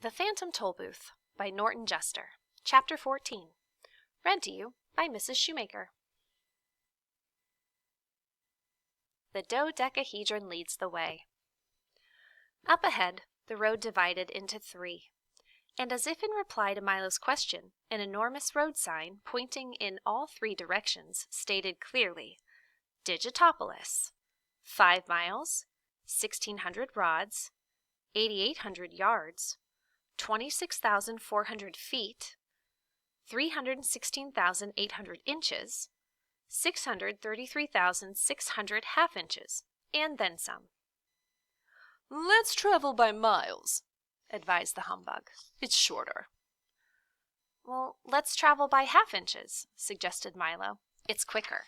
The Phantom Tollbooth by Norton Juster, Chapter 14, read to you by Mrs. Shoemaker. The dodecahedron leads the way. Up ahead, the road divided into three, and as if in reply to Milo's question, an enormous road sign pointing in all three directions stated clearly, Digitopolis, 5 miles, 1,600 rods, 8,800 yards, 26,400 feet, 316,800 inches, 633,600 half inches, and then some. "Let's travel by miles," advised the humbug. "It's shorter." "Well, let's travel by half inches," suggested Milo. "It's quicker."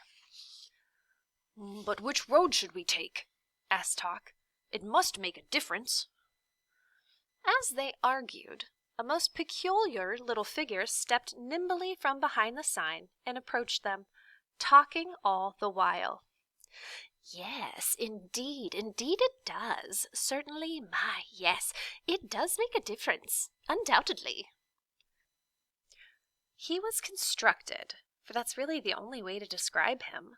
"But which road should we take?" asked Talk. "It must make a difference." As they argued, a most peculiar little figure stepped nimbly from behind the sign and approached them, talking all the while. "Yes, indeed it does. Certainly, yes, it does make a difference, undoubtedly." He was constructed, for that's really the only way to describe him,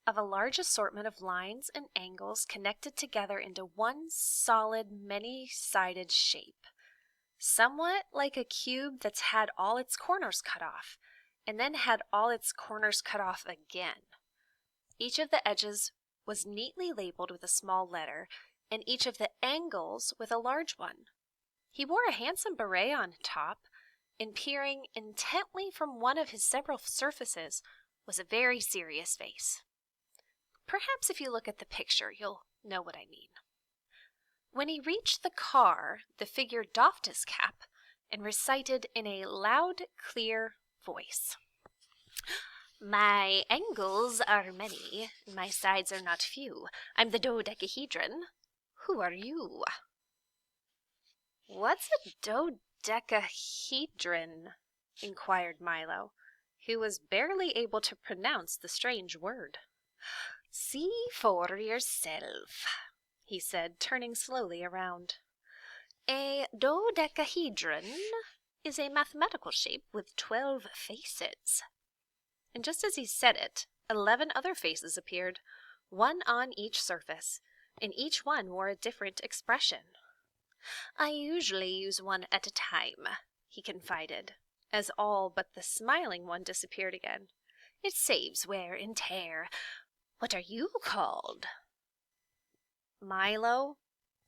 of a large assortment of lines and angles connected together into one solid, many-sided shape, somewhat like a cube that's had all its corners cut off, and then had all its corners cut off again. Each of the edges was neatly labeled with a small letter, and each of the angles with a large one. He wore a handsome beret on top, and peering intently from one of his several surfaces was a very serious face. Perhaps if you look at the picture, you'll know what I mean. When he reached the car, the figure doffed his cap and recited in a loud, clear voice, "My angles are many, my sides are not few. I'm the dodecahedron. Who are you?" "What's a dodecahedron?" inquired Milo, who was barely able to pronounce the strange word. "See for yourself," he said, turning slowly around. "A dodecahedron is a mathematical shape with 12 faces." And just as he said it, 11 other faces appeared, one on each surface, and each one wore a different expression. "I usually use one at a time," he confided, as all but the smiling one disappeared again. "It saves wear and tear. What are you called?" "Milo,"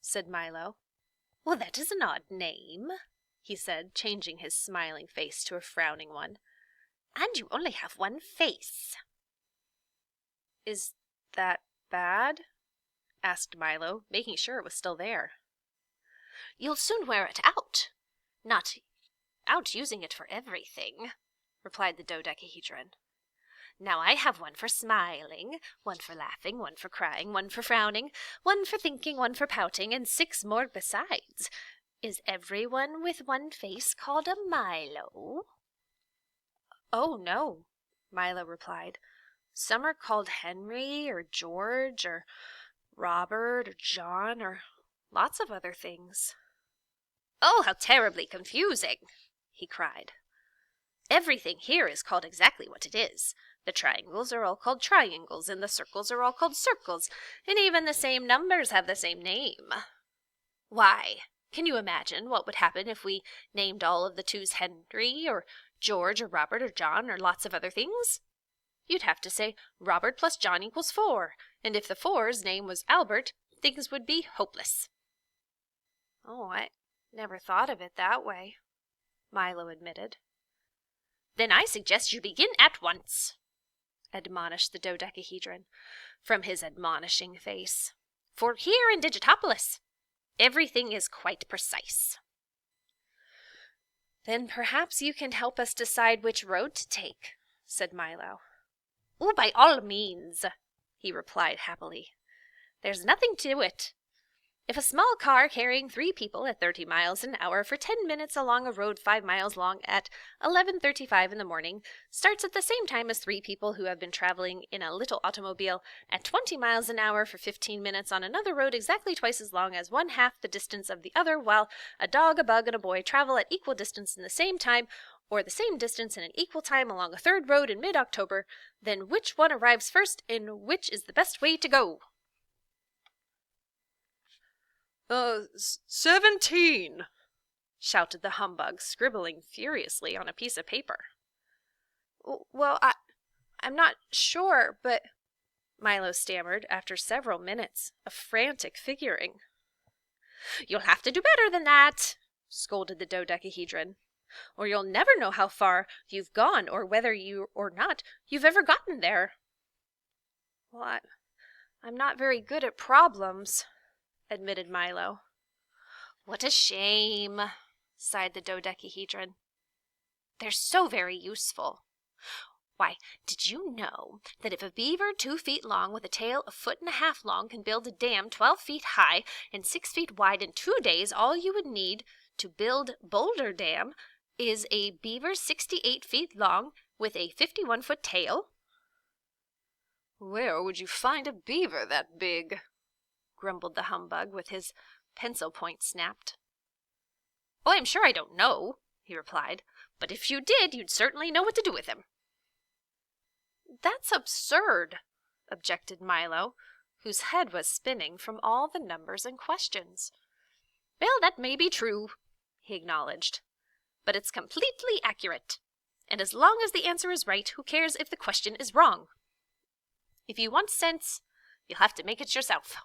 said Milo. "Well, that is an odd name," he said, changing his smiling face to a frowning one. "And you only have one face." "Is that bad?" asked Milo, making sure it was still there. "You'll soon wear it out. Not out using it for everything," replied the dodecahedron. "Now I have one for smiling, one for laughing, one for crying, one for frowning, one for thinking, one for pouting, and 6 more besides. Is everyone with one face called a Milo?" "Oh, no," Milo replied. "Some are called Henry or George or Robert or John or lots of other things." "Oh, how terribly confusing!" he cried. "Everything here is called exactly what it is. The triangles are all called triangles, and the circles are all called circles, and even the same numbers have the same name. Why, can you imagine what would happen if we named all of the 2s Henry, or George, or Robert, or John, or lots of other things? You'd have to say Robert plus John equals 4, and if the 4's name was Albert, things would be hopeless." "Oh, I never thought of it that way," Milo admitted. "Then I suggest you begin at once," admonished the dodecahedron from his admonishing face. "For here in Digitopolis, everything is quite precise." "Then perhaps you can help us decide which road to take," said Milo. "Oh, by all means," he replied happily. "There's nothing to it. If a small car carrying 3 people at 30 miles an hour for 10 minutes along a road 5 miles long at 11:35 in the morning starts at the same time as 3 people who have been traveling in a little automobile at 20 miles an hour for 15 minutes on another road exactly twice as long as 1/2 the distance of the other, while a dog, a bug, and a boy travel at equal distance in the same time, or the same distance in an equal time along a third road in mid-October, then which one arrives first and which is the best way to go? 17, shouted the humbug, scribbling furiously on a piece of paper. Well, I'm not sure, but Milo stammered after several minutes of frantic figuring. You'll have to do better than that, scolded the dodecahedron, or you'll never know how far you've gone or whether you or not you've ever gotten there. Well, I'm not very good at problems, admitted Milo. What a shame, sighed the dodecahedron. They're so very useful. Why, did you know that if a beaver 2 feet long with a tail 1.5 feet long can build a dam 12 feet high and 6 feet wide in 2 days, all you would need to build Boulder Dam is a beaver 68 feet long with a 51-foot tail? Where would you find a beaver that big? Grumbled the humbug with his pencil point snapped. Oh, I'm sure I don't know, he replied, but if you did, you'd certainly know what to do with him. That's absurd, objected Milo, whose head was spinning from all the numbers and questions. Well, that may be true, he acknowledged, but it's completely accurate. And as long as the answer is right, who cares if the question is wrong? If you want sense, you'll have to make it yourself.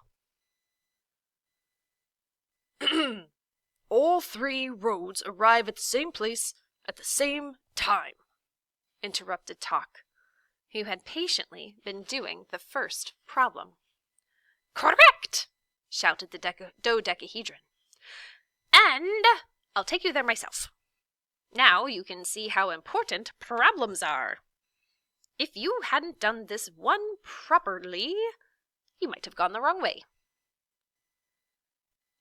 All 3 roads arrive at the same place at the same time, interrupted Talk, who had patiently been doing the first problem. Correct! Shouted the dodecahedron. And I'll take you there myself. Now you can see how important problems are. If you hadn't done this one properly, you might have gone the wrong way.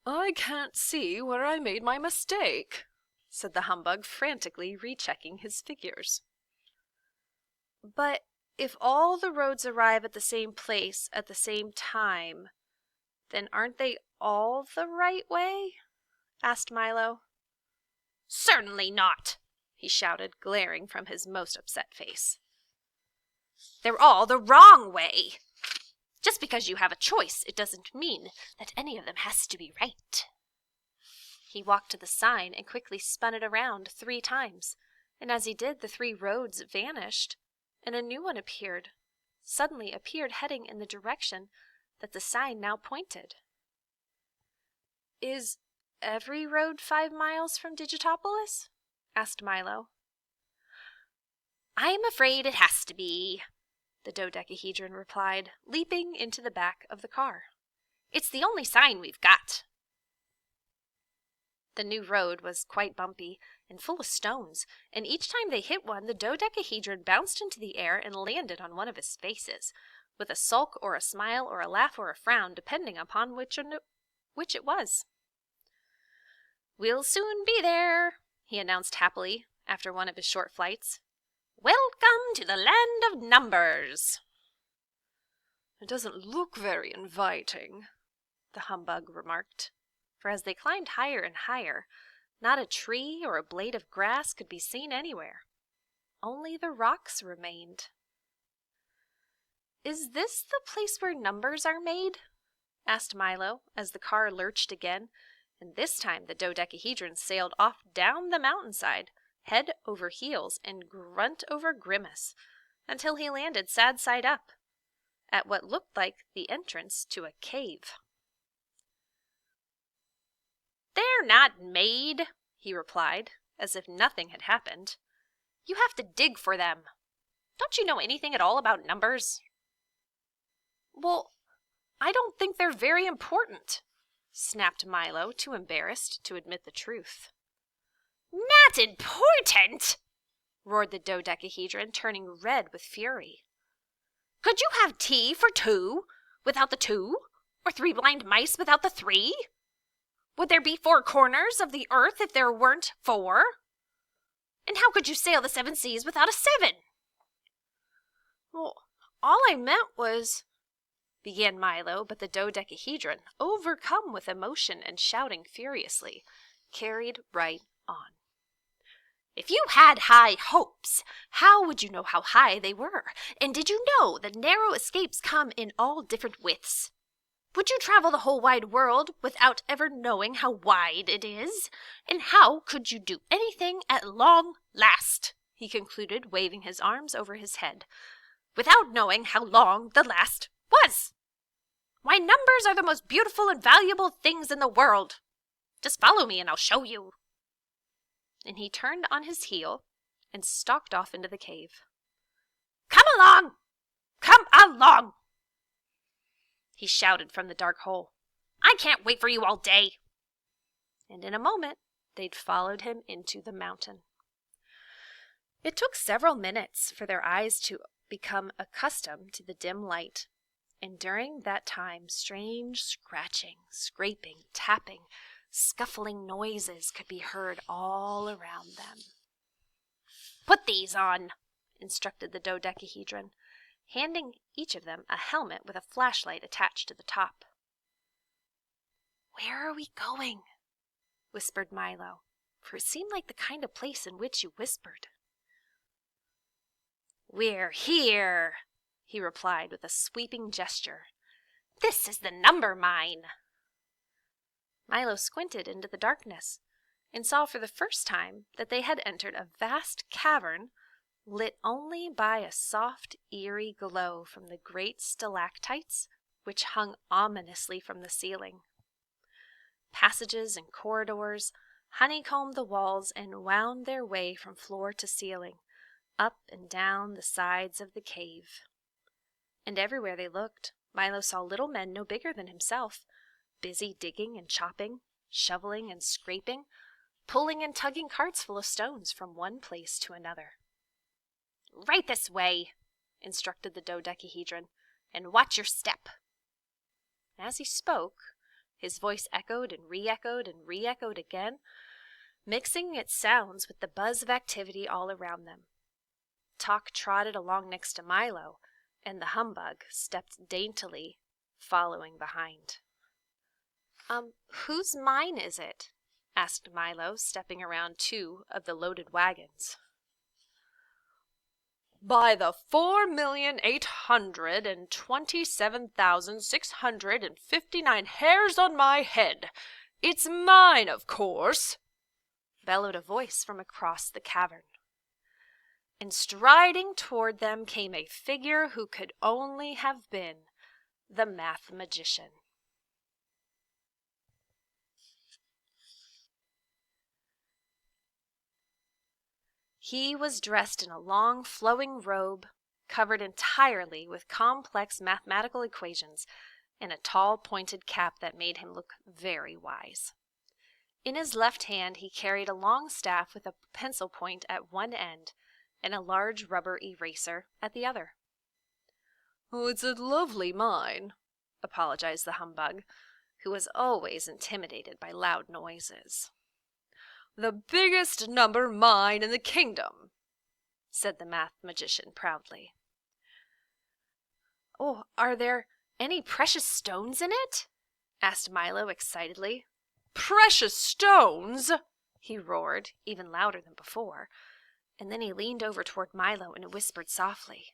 I can't see where I made my mistake, said the humbug, frantically rechecking his figures. But if all the roads arrive at the same place at the same time, then aren't they all the right way? Asked Milo. Certainly not, he shouted, glaring from his most upset face. They're all the wrong way. Just because you have a choice, it doesn't mean that any of them has to be right. He walked to the sign and quickly spun it around 3 times, and as he did, the 3 roads vanished, and a new one suddenly appeared heading in the direction that the sign now pointed. Is every road 5 miles from Digitopolis? Asked Milo. I'm afraid it has to be, the dodecahedron replied, leaping into the back of the car. It's the only sign we've got. The new road was quite bumpy and full of stones, and each time they hit one, the dodecahedron bounced into the air and landed on one of his faces, with a sulk or a smile or a laugh or a frown, depending upon which it was. We'll soon be there, he announced happily after one of his short flights. Welcome to the land of numbers. It doesn't look very inviting, the humbug remarked, for as they climbed higher and higher, not a tree or a blade of grass could be seen anywhere. Only the rocks remained. Is this the place where numbers are made? Asked Milo, as the car lurched again, and this time the dodecahedron sailed off down the mountainside, head over heels and grunt over grimace, until he landed sad side up, at what looked like the entrance to a cave. They're not made, he replied, as if nothing had happened. You have to dig for them. Don't you know anything at all about numbers? Well, I don't think they're very important, snapped Milo, too embarrassed to admit the truth. Not important, roared the dodecahedron, turning red with fury. Could you have tea for 2 without the 2, or 3 blind mice without the 3? Would there be 4 corners of the earth if there weren't 4? And how could you sail the 7 seas without a 7? Well, all I meant was, began Milo, but the dodecahedron, overcome with emotion and shouting furiously, carried right on. If you had high hopes, how would you know how high they were? And did you know that narrow escapes come in all different widths? Would you travel the whole wide world without ever knowing how wide it is? And how could you do anything at long last? He concluded, waving his arms over his head, without knowing how long the last was. Why, numbers are the most beautiful and valuable things in the world. Just follow me and I'll show you. And he turned on his heel and stalked off into the cave. Come along! Come along! He shouted from the dark hole. I can't wait for you all day. And in a moment, they'd followed him into the mountain. It took several minutes for their eyes to become accustomed to the dim light, and during that time strange scratching, scraping, tapping, scuffling noises could be heard all around them. Put these on, instructed the dodecahedron, handing each of them a helmet with a flashlight attached to the top. Where are we going? Whispered Milo, for it seemed like the kind of place in which you whispered. We're here, he replied with a sweeping gesture. This is the number mine. Milo squinted into the darkness and saw for the first time that they had entered a vast cavern lit only by a soft, eerie glow from the great stalactites which hung ominously from the ceiling. Passages and corridors honeycombed the walls and wound their way from floor to ceiling, up and down the sides of the cave. And everywhere they looked, Milo saw little men no bigger than himself, busy digging and chopping, shoveling and scraping, pulling and tugging carts full of stones from one place to another. Right this way, instructed the dodecahedron, and watch your step. As he spoke, his voice echoed and re-echoed again, mixing its sounds with the buzz of activity all around them. Talk trotted along next to Milo, and the humbug stepped daintily, following behind. Whose mine is it? Asked Milo, stepping around 2 of the loaded wagons. By the 4,827,659 hairs on my head, it's mine, of course, bellowed a voice from across the cavern. And striding toward them came a figure who could only have been the math magician. He was dressed in a long, flowing robe, covered entirely with complex mathematical equations, and a tall, pointed cap that made him look very wise. In his left hand he carried a long staff with a pencil point at one end and a large rubber eraser at the other. "Oh, it's a lovely mine," apologized the humbug, who was always intimidated by loud noises. "The biggest number mine in the kingdom," said the math magician proudly. "Oh, are there any precious stones in it?" asked Milo excitedly. "Precious stones!" he roared, even louder than before, and then he leaned over toward Milo and whispered softly,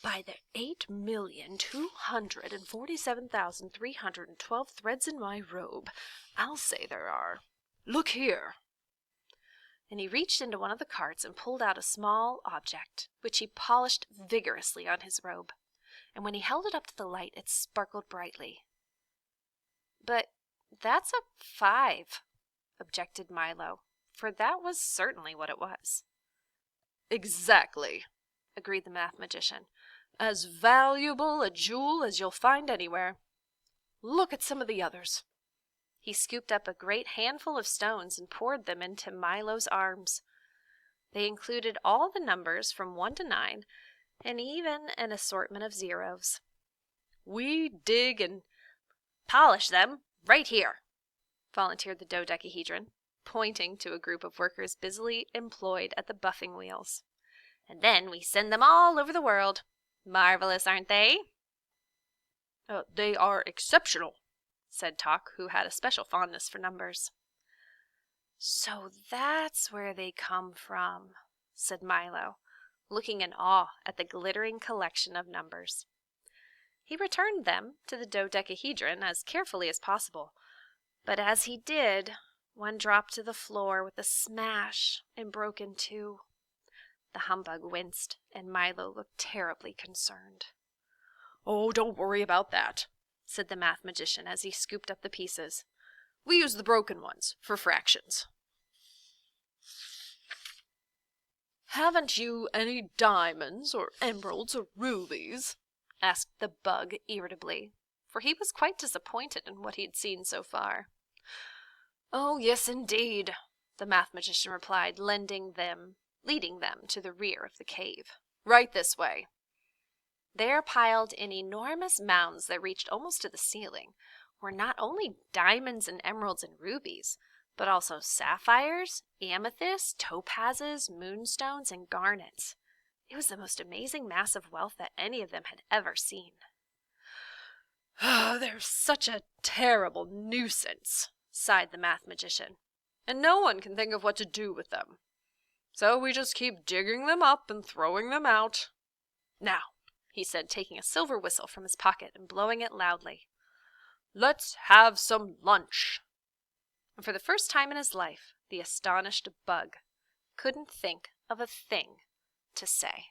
"By the 8,247,312 threads in my robe, I'll say there are. Look here." And he reached into one of the carts and pulled out a small object, which he polished vigorously on his robe, and when he held it up to the light, it sparkled brightly. "But that's a 5, objected Milo, for that was certainly what it was. "Exactly," agreed the math magician. "As valuable a jewel as you'll find anywhere. Look at some of the others." He scooped up a great handful of stones and poured them into Milo's arms. They included all the numbers from 1 to 9, and even an assortment of zeros. "We dig and polish them right here," volunteered the dodecahedron, pointing to a group of workers busily employed at the buffing wheels. And then we send them all over the world. Marvelous, aren't they? They are exceptional, said Talk, who had a special fondness for numbers. So that's where they come from, said Milo, looking in awe at the glittering collection of numbers. He returned them to the dodecahedron as carefully as possible, but as he did, one dropped to the floor with a smash and broke in two. The humbug winced, and Milo looked terribly concerned. Oh, don't worry about that, said the math magician as he scooped up the pieces. We use the broken ones for fractions. Haven't you any diamonds or emeralds or rubies? Asked the bug irritably, for he was quite disappointed in what he had seen so far. Oh, yes, indeed, the math magician replied, leading them to the rear of the cave. Right this way. There, piled in enormous mounds that reached almost to the ceiling, were not only diamonds and emeralds and rubies, but also sapphires, amethysts, topazes, moonstones, and garnets. It was the most amazing mass of wealth that any of them had ever seen. They're such a terrible nuisance, sighed the math magician, and no one can think of what to do with them. So we just keep digging them up and throwing them out. Now, he said, taking a silver whistle from his pocket and blowing it loudly, let's have some lunch. And for the first time in his life, the astonished bug couldn't think of a thing to say.